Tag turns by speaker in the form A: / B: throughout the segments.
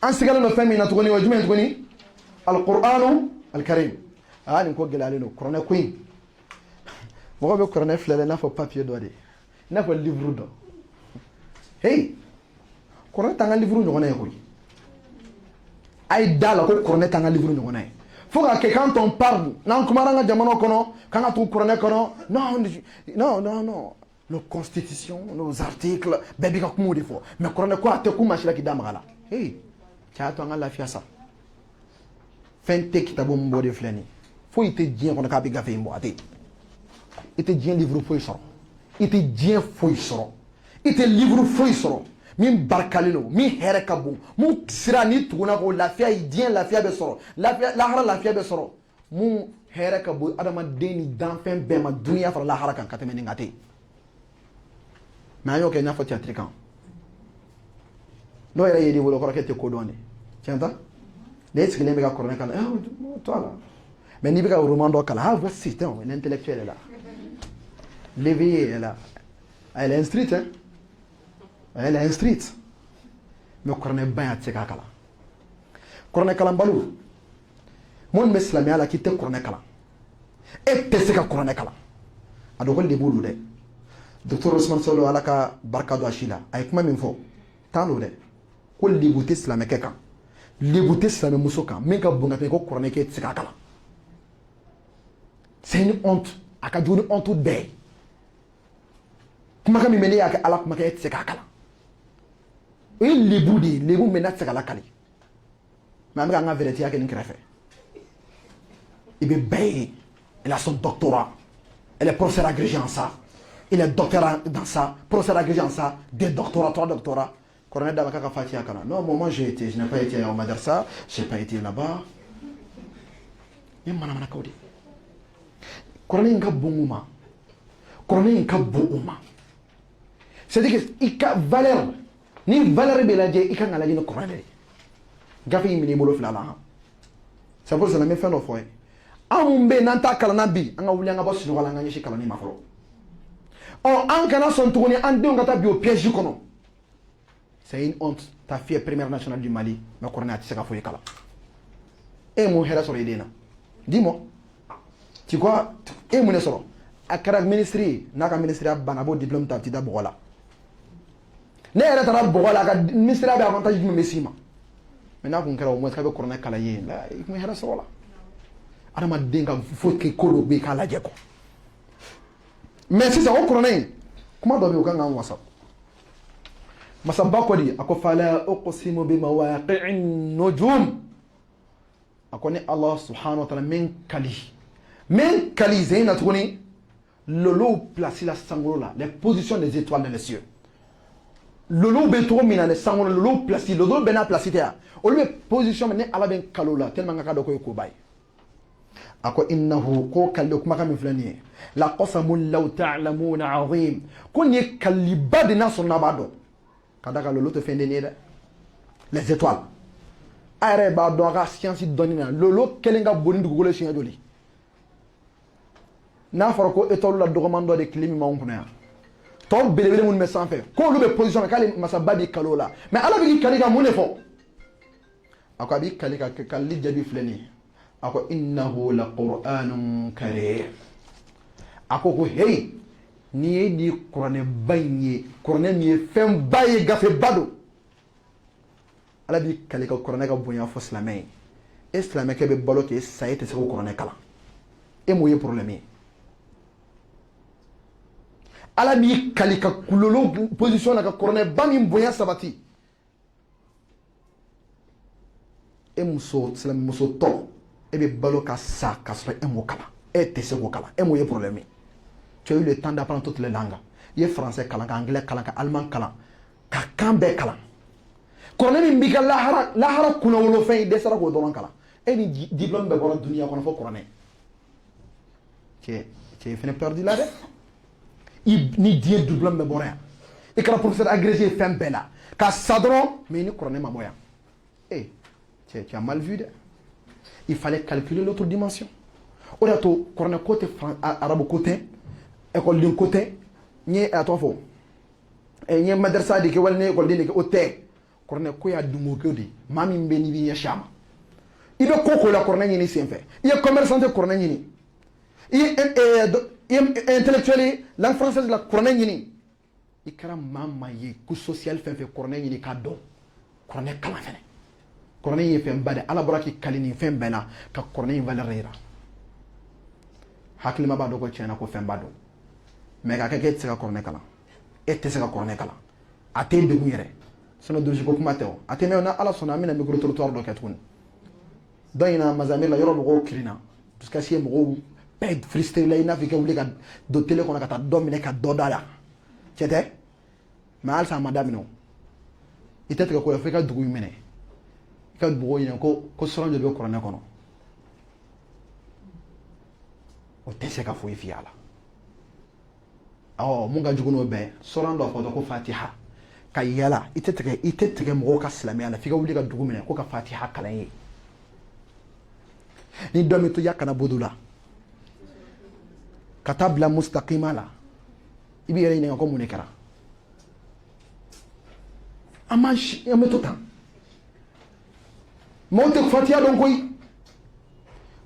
A: an sigala no fami na tugoni wajuma tugoni alqur'anu alkarim ani ko gelale no corona queen mo be corona flele na fo papier do de na fo livre do hey corona tanga livre no na ko ay dala ko corona tanga livre no na faut que quand on parle nan kumaranga jamono kono kanga tu corona kono non nos constitutions, nos articles, bébé ka kumu defo. Mais corona quoi te kuma shila kidamala. Hey, cha to nga la fiasa. Fente kitabo mbo de flani. Faut ite dien kono ka bi gafe mbo ate. Ite dien livre foi soro. Ite dien foi soro. Ite livre foi soro. Min barkalino, min here kabu. Mu sira ni tuguna ko lafia dien lafia be soro. Lafia la hara lafia be soro. Mu here kabu adama deni dan fen be ma dunia fara la hara kan kateme ngate. Mais il y a un théâtre quand non il y a des voleurs qui étaient codonnés tiens ça les ce qui les méga corona quand toi là mais ni bien au roman donc là voici l'intellectuel est là l'éveillé est là elle est instruite hein elle est instruite mais corona bien à tcheka kala corona kala balou mon meslami ala qui te corona kala et te seka corona kala adokol de boulou de Docteur Ousmane Solo alaka barka do ashila ay kuma min fo tano de ko libuté islamé ke kan libuté islamé muso kan min ka bunga ko corona ke tsika kala c'est une honte aka joni honte be kuma ka mi mene aka ala kuma ke tsika kala e libudi lebu mena tsika la kali mais nga vérité aka ni krefe ibe bay elle a son doctorat elle est professeur agrégé en ça. Il est docteur dans ça, professeur agrégé en ça, deux doctorats, trois doctorats. Colonel Dabaka Fatia Kana. Non, moi je n'ai pas été au Madrasa, je n'ai pas été là-bas. Il y a un Kaudi. Colonel Nkabouma. Colonel Nkabouma. C'est-à-dire qu'il y a valeur. Ni valeur beladje, il y a un allié de colonel. Gafi imini bolo flala. C'est pour ça que je me fais nos fois. Amumbe nanta kalanabi, anga wuli anga bosi no wala anga nyishi kalani mafro. On a son tourné en deux au piège. C'est une honte. Ta fille est première nationale du Mali. Mais on a dit que et mon héros sur les dis-moi. Tu vois, et mon héros. À quel ministre, n'a ministre a banabo diplôme t'as bola. N'est pas bola, ministre a avantage du messima. Maintenant qu'on crée au moins qu'avec corona calaye, là, il me héros sur là. Adama denga faut que kolo be kala jeko. Mais si ça au corona, comment doit-on gagner en WhatsApp? Masamba kodi akofala uqsimu bi mawaqi'in nujum. Akone Allah subhanahu wa ta'ala men kali zena tuni lolo placé la sangolo là, les positions des étoiles dans les cieux. Lolo betro mina les sangolo lolo placé lolo bena placé terre. Au lieu position men ala ben kalola tellement ngaka doko ko bay. Ako innahu ko kallo kuma kam flani la qasamul law ta'lamuna 'azim kun yakallibad nasu nabado kadaka lolo te fende ni les étoiles are ba do ga science donina lolo kelenga boni ndugo le shin adoli na faro ko étoile la dogomando de climi ma onkunya to belebele mun me sans faire ko lu be position kale masabadi kalola mais ala bi kalika mun fo ako bi kalika kalli jabi flani ako innahu la qur'anun karim ako ko hey ni di qur'an bagné qur'an mi fem baye gafe bado ala bi kalika qur'an ga bonya fo islamé islamé ke be bloqué sayete se ko qur'an kala e moye problème ala bi kalika kulolo position la qur'an bami bonya sabati e muso islam muso to et bien balo ka sa ka so e mo kala e te se ko kala e mo ye problème tu as eu le temps d'apprendre toutes les langues ye français kala ka anglais kala ka allemand kala ka kambe kala ko ne mi biga la hara kuna wolo fe de sara ko don kala e ni diplôme be borom dunia ko na fo corona tu fini perdu là de ni diplôme be borom e kala professeur agrégé fem bela ka sadron mais ni corona ma moya tu as mal vu de. Il fallait calculer l'autre dimension. On a tout, corona côté arabe côté, école d'un côté, ni à toi faux. Et ni madrasa de que wal ni école de côté, kuranɛ ko y'a dumukɛ de maa min bɛ n'i b'i ɲɛsin a ma i bɛ ko ko la kuranɛ ɲini senfɛ i ye commerçant tɛ kuranɛ ɲini i ye intellectuel ye langue française la kuranɛ ɲini i kɛra maa ye ko social fɛn fɛn kuranɛ ɲini k'a dɔn kuranɛ kalan fɛnɛ kuranɛ ye fɛn ba de ala bɔra k'i kali nin fɛn bɛɛ la ka kuranɛ in valeur yira hakilima b'a dɔn ko tiɲɛna ko fɛn ba don mais ka kɛ k'e tɛ se ka kuranɛ kalan e tɛ se ka kuranɛ kalan a t'e degun yɛrɛ sinon durusi ko kuma tɛ o a tɛ mɛn na ala sɔnna an bɛna micro trottoir dɔ kɛ tuguni dɔ in na Mazamir la yɔrɔ mɔgɔw kirinna jusqu'à ce que mɔgɔw bɛɛ frustré la i n'a fɔ i ka wuli ka don télé kɔnɔ ka taa dɔ minɛ ka dɔ da la cɛ tɛ mais halisa a ma daminɛ o i tɛ tigɛ ko la fo i ka dugu in minɛ i ka mɔgɔw ɲininka ko sɔrɔn joli bɛ kuranɛ kɔnɔ o tɛ se ka foyi f'i ye a la mun ka jugu n'o bɛɛ sɔrɔn dɔ fɔtɔ ko fatiha ka yala i tɛ tigɛ mɔgɔw ka silamɛya la f'i ka wuli ka dugu minɛ ko ka fatiha kalan ye ni dɔ min to ya kana bodo la ka taa bila mustaqima la i b'i yɛrɛ ɲininka ko mun de kɛra an bɛ to tan mɔgɔw tɛ fatiha dɔn koyi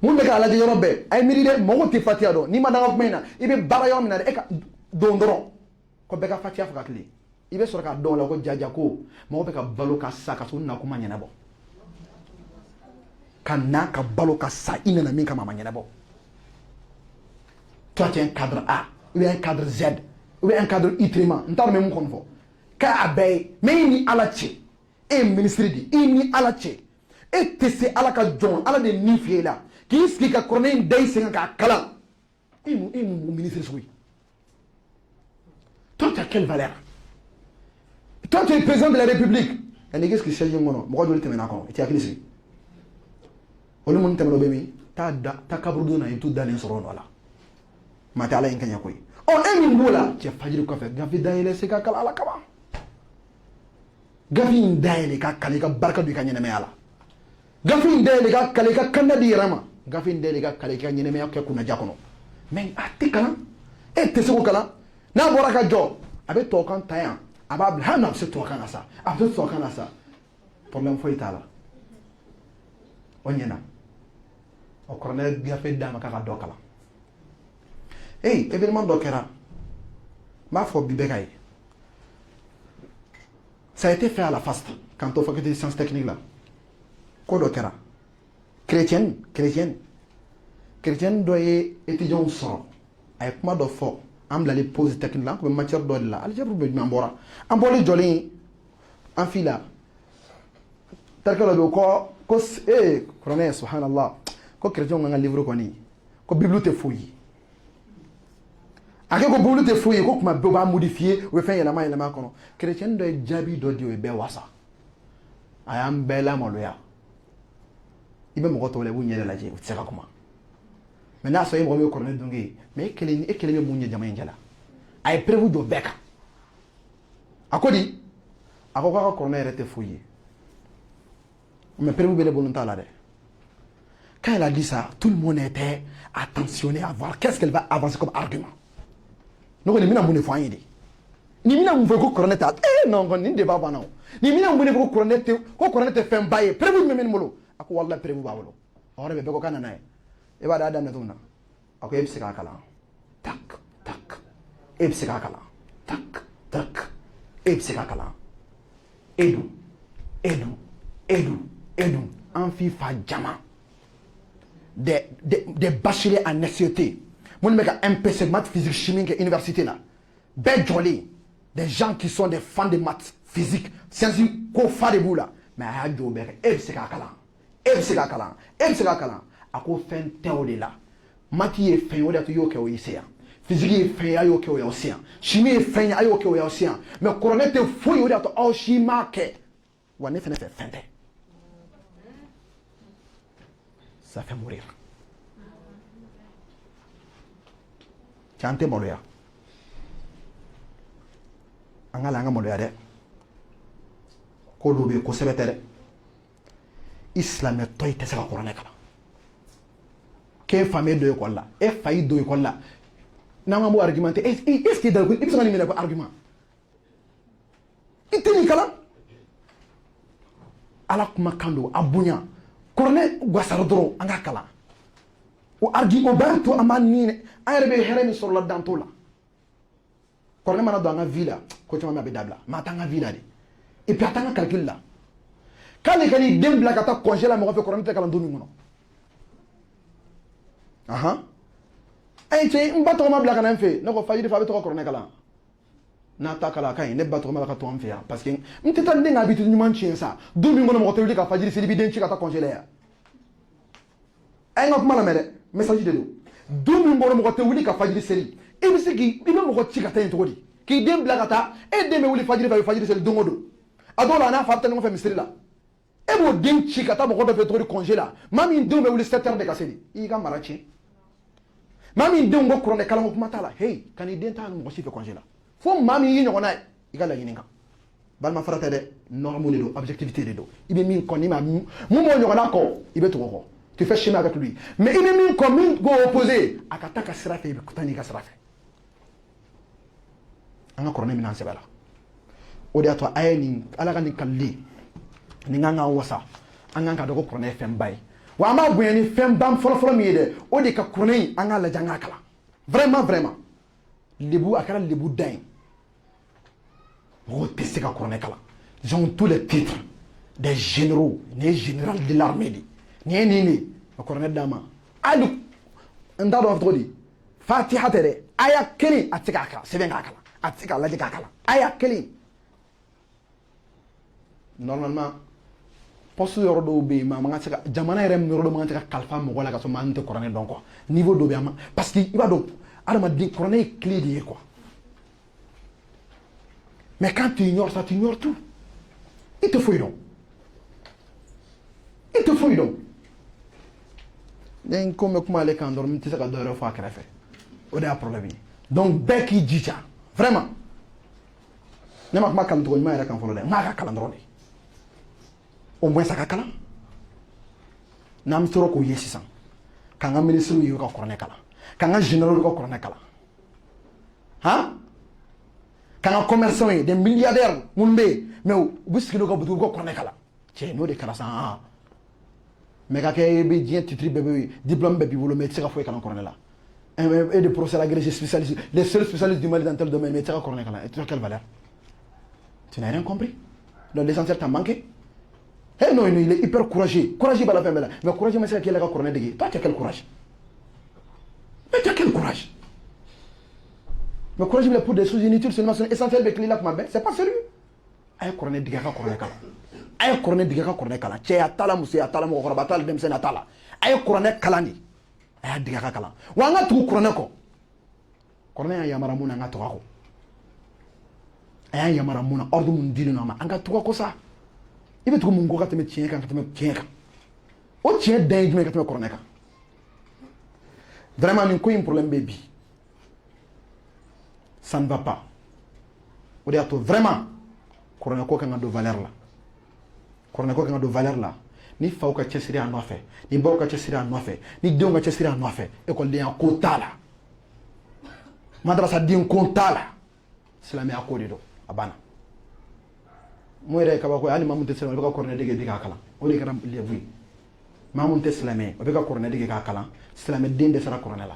A: mun bɛ k'a lajɛ yɔrɔ bɛɛ a ye miiri dɛ mɔgɔw tɛ fatiha dɔn n'i ma daga kuma in na i bɛ baara yɔrɔ min na dɛ e ka don dɔrɔn ko bɛɛ ka fatiha fɔ ka tile i bɛ sɔrɔ k'a dɔn o la ko jaja ko mɔgɔ bɛ ka balo ka sa ka sɔrɔ nakuma ɲɛnabɔ ka na ka balo ka sa i nana min kama a ma ɲɛnabɔ toi tu es un cadre A ou bien un cadre Z ou bien un cadre Itrema n t'a dɔn n bɛ mun kɔni fɔ k'a bɛɛ ye mais i ni ala cɛ e ye minisiri de i ni ala cɛ e tɛ se ala ka jɔn ala de nin f'i la k'i sigi ka kuranɛ in da i sen kan k'a kalan e mun minisiri sugu ye toi tu as quelle valeur toi tu es président de la république nka n'i k'i sigi siège in kɔnɔ mɔgɔ joli tɛmɛna a kɔnɔ i tɛ hakili sigi olu minnu tɛmɛna o bɛ min taa kaburu don na i t'u dalen sɔrɔ o nɔ la maa tɛ ala in kɛɲɛ koyi e min b'o la cɛ fajiri kɔfɛ gafe dayɛlɛ se ka kalan ala kama gafe in dayɛlɛ ka kalan i ka barika don i ka ɲɛnɛmaya la gafe in dayɛlɛ ka kalan i ka kanda di yɛrɛ ma gafe in dayɛlɛ ka kalan i ka ɲɛnɛmaya kɛ kunnaja kɔnɔ mais a tɛ kalan e tɛ se k'o kalan n'a bɔra ka jɔ a bɛ tubabukan ta yan a b'a bila hali n'a bɛ se tubabukan na sa a bɛ se tubabukan na sa problème foyi t'a la o ɲɛna o kuranɛ gafe d'a ma k'a ka dɔ kalan événement dɔ kɛra n b'a fɔ bi bɛɛ ka ye ça a été fait à la FAST quand on faculté de sciences techniques là ko dɔ kɛra chrétienne dɔ ye étudiant sɔrɔ a ye kuma dɔ fɔ an bilali pause technique la an tun bɛ matière dɔ de la algèbre bɛ jumɛn bɔra an bɔlen jɔlen an fi la terikɛ dɔ bɛ yen ko kuranɛ subhanallah ko chrétien kan ka livre kɔni ko bible tɛ foyi ye a kɛ ko bible tɛ foyi ye ko kuma bɛɛ u b'a modifier u bɛ fɛn yɛlɛma kɔnɔ chrétien dɔ ye jaabi dɔ di o ye bɛɛ wasa a y'an bɛɛ lamaloya i bɛ mɔgɔ tɔw la i b'u ɲɛ lajɛ u tɛ se ka kuma mais n'a sɔrɔ e mɔgɔ min ye kuranɛ dɔnke ye mais e kelen bɛ mun ye jama in cɛla a ye preuve jɔ bɛɛ kan a ko di a ko k'a ka kuranɛ yɛrɛ tɛ foyi ye mais preuve bɛ ne bolo n t'a la dɛ quand elle a dit ça tout le monde était attentionné à voir qu'est-ce qu'elle va avancer comme argument ne ko nin bɛna mun de fɔ an ye de nin bɛna mun fɔ ko kuranɛ tɛ non nin de b'a banna o nin bɛna mun de fɔ ko kuranɛ tɛ fɛn ba ye preuve jumɛn bɛ ne bolo a ko walahi preuve b'a bolo o yɔrɔ bɛɛ bɛɛ ko k'a nana ye e b'a dɔn a daminɛ cogo min na a ko e bɛ se k'a kalan tak e bɛ se k'a kalan tak e bɛ se k'a kalan edu an f'i fa jama des bacheliers en SCT minnu bɛ ka MPC maths physique chimie kɛ université la bɛɛ jɔlen des gens qui sont des fans de maths physique sciences ko fa de b'u la mais a y'a jɔ o bɛɛ kɛ e bɛ se k'a kalan a ko fɛn tɛ o de la maths ye fɛn ye o de y'a to i y'o kɛ o y'i se yan physique ye fɛn ye a y'o kɛ o y'aw se yan chimie ye fɛn ye a y'o kɛ o y'aw se yan mais kuranɛ tɛ foyi ye o de y'a to aw si m'a kɛ wa ne fɛnɛ fɛ fɛn tɛ ça fait mourir can tɛ maloya an ka la an ka maloya dɛ ko dɔw bɛ yen kosɛbɛ tɛ dɛ i silamɛtɔ i tɛ se ka kuranɛ kalan k'e fa m'e don ekɔli la e fa y'i don ekɔli la n'an ka bɔ argumenté est-ce que i bɛ se ka nin minɛ ko argument i tɛ nin kalan ala kuma kan don a bonya kuranɛ gwasara dɔrɔn an ka kalan o argi o b'a to an b'a ni an yɛrɛ bɛ hɛrɛ min sɔrɔla dan t'o la kuranɛ mana don an ka vie la ko caman bɛ a bɛ dabila mais a t'an ka vie la de et puis a t'an ka calcul la k'ale ka n'i den bila ka taa congé la mɔgɔ fɛ kuranɛ tɛ kalan don min kɔnɔ ayi cɛ n ba tɔgɔ ma bila ka na n fɛ ne ko fajiri fɛ a bɛ tɔgɔ kuranɛ kalan n'a ta kalan a ka ɲi ne ba tɔgɔ ma ka to an fɛ yan parce que n tɛ taa n den ka habitude ɲuman tiɲɛ sa don min kɔnɔ mɔgɔ tɛ wuli ka fajiri seli i b'i den ci ka taa congé la yan a ye n ka kuma lamɛn dɛ message de don min kɔnɔ mɔgɔ tɛ wuli ka fajiri seli i bɛ se k'i i bɛ mɔgɔ ci ka taa yen cogo di k'i den bila ka taa e den bɛ wuli fajiri fɛ a bɛ fajiri seli don o don a dɔw la a n'a fa bɛ taa ɲɔgɔn fɛ misiri la e b'o den ci ka taa mɔgɔ dɔ fɛ cogo di congé la maa min denw bɛ wuli 7 heures de ka seli i y'i ka mara tiɲɛ maa min denw ko kuranɛ kalanko kuma t'a la hey ka n'i den taa mɔgɔ si fɛ congé la fo maa min y'i ɲɔgɔnna ye i ka laɲini kan balima fara tɛ dɛ norme de don objectivité de don i bɛ min kɔ n'i ma mun b'o ɲɔgɔnna kɔ i bɛ tugu o kɔ tu fais chemin avec lui mais i bɛ min kɔ min b'o opposé a ka taa ka sira fɛ i bɛ taa n'i ka sira fɛ an ka kuranɛ minɛn sɛbɛ la o de y'a to a ye nin ala ka nin kalili nin kan k'an wasa an kan ka dɔn ko kuranɛ ye fɛnba ye wa an b'a bonya ni fɛnba fɔlɔfɔlɔ min ye dɛ o de ka kuranɛ in an k'a lajɛ an k'a kalan vraiment vraiment lebu a kɛra lebu dan ye mɔgɔw tɛ se ka kuranɛ kalan ils ont tous les titres des généraux nin ye général de l'armée de nin ye nin de ka kuranɛ d'a ma hali n t'a dɔn cogo di fatiha tɛ dɛ aya kelen a tɛ se k'a kalan sɛbɛn k'a kalan a tɛ se k'a lajɛ k'a kalan aya kelen normalement poste yɔrɔ dɔw bɛ yen maa man kan se ka jamana yɛrɛ yɔrɔ dɔw man kan se ka kalifa mɔgɔ la ka sɔrɔ maa min tɛ kuranɛ dɔn quoi niveau dɔ bɛ yen parce que i b'a dɔn adamaden kuranɛ ye clé de ye quoi mais quand tu ignores ça tu ignores tout i tɛ foyi dɔn i tɛ foyi dɔn ne ko n bɛ kuma ale kan dɔrɔn n tɛ se ka dɔ wɛrɛ fɔ a kɛrɛfɛ o de y'a problème ye donc bɛɛ k'i jija vraiment ne ma kuma kalan cogo ɲuman yɛrɛ kan fɔlɔ dɛ n b'a ka kalan dɔrɔn de au moins a ka kalan n'an bɛ sɔrɔ k'o ye sisan k'an ka ministres ye u ka kuranɛ kalan k'an ka généraux ka kuranɛ kalan han k'an ka commerçants ye des milliardaires minnu bɛ yen mais u bɛ sigi n'u ka boutique u ka kuranɛ kalan cɛ n'o de kɛra sisan han mais ka kɛ i bɛ diɲɛ titre bɛɛ bɛ yen diplôme bɛɛ b'i bolo mais i tɛ se ka foyi kalan kuranɛ la et de professeur agrégé spécialiste les seuls spécialistes du Mali dans tel domaine mais i tɛ se ka kuranɛ kalan et tu as quelle valeur tu n'as rien compris donc l'essentiel t'a manqué. Eh non, il est hyper courageux. Courageux, bah la fin, mais courageux, mais c'est qu'il a courageux de toi, tu as quel courage? Mais tu as quel courage? Mais courageux, pour des choses inutiles, seulement c'est essentiel de clé là, c'est pas sérieux. Aïe, courageux, diga ka courageux kala. Aïe, courageux, diga ka courageux kala. Tché atala musi atala mo korabatal dem sen atala. Aïe, courageux kala ni. Aïe, diga ka kala. Wanga tu courageux ko. Courageux ya maramuna nga to ko. Aïe, ya maramuna ordu mun dinu na ma. Anga to ko sa. I bɛ tugu mun ko ka tɛmɛ tiɲɛ kan ka tɛmɛ tiɲɛ kan o tiɲɛ dan ye jumɛn ka tɛmɛ kuranɛ kan vraiment nin ko in problème bɛ bi ça ne va pas o de y'a to vraiment kuranɛ ko kan ka don valeur la kuranɛ ko kan ka don valeur la ni faw ka cɛsiri a nɔfɛ ni baw ka cɛsiri a nɔfɛ ni denw ka cɛsiri a nɔfɛ ekɔlidenya ko t'a la madrasa den ko t'a la silamɛya ko de don a banna. Moi yɛrɛ kabako ye hali maa mun tɛ silamɛ o bɛ ka kuranɛ dege k'a kalan o de kɛra lebu ye maa mun tɛ silamɛ o bɛ ka kuranɛ dege k'a kalan silamɛ den dɛsɛra kuranɛ la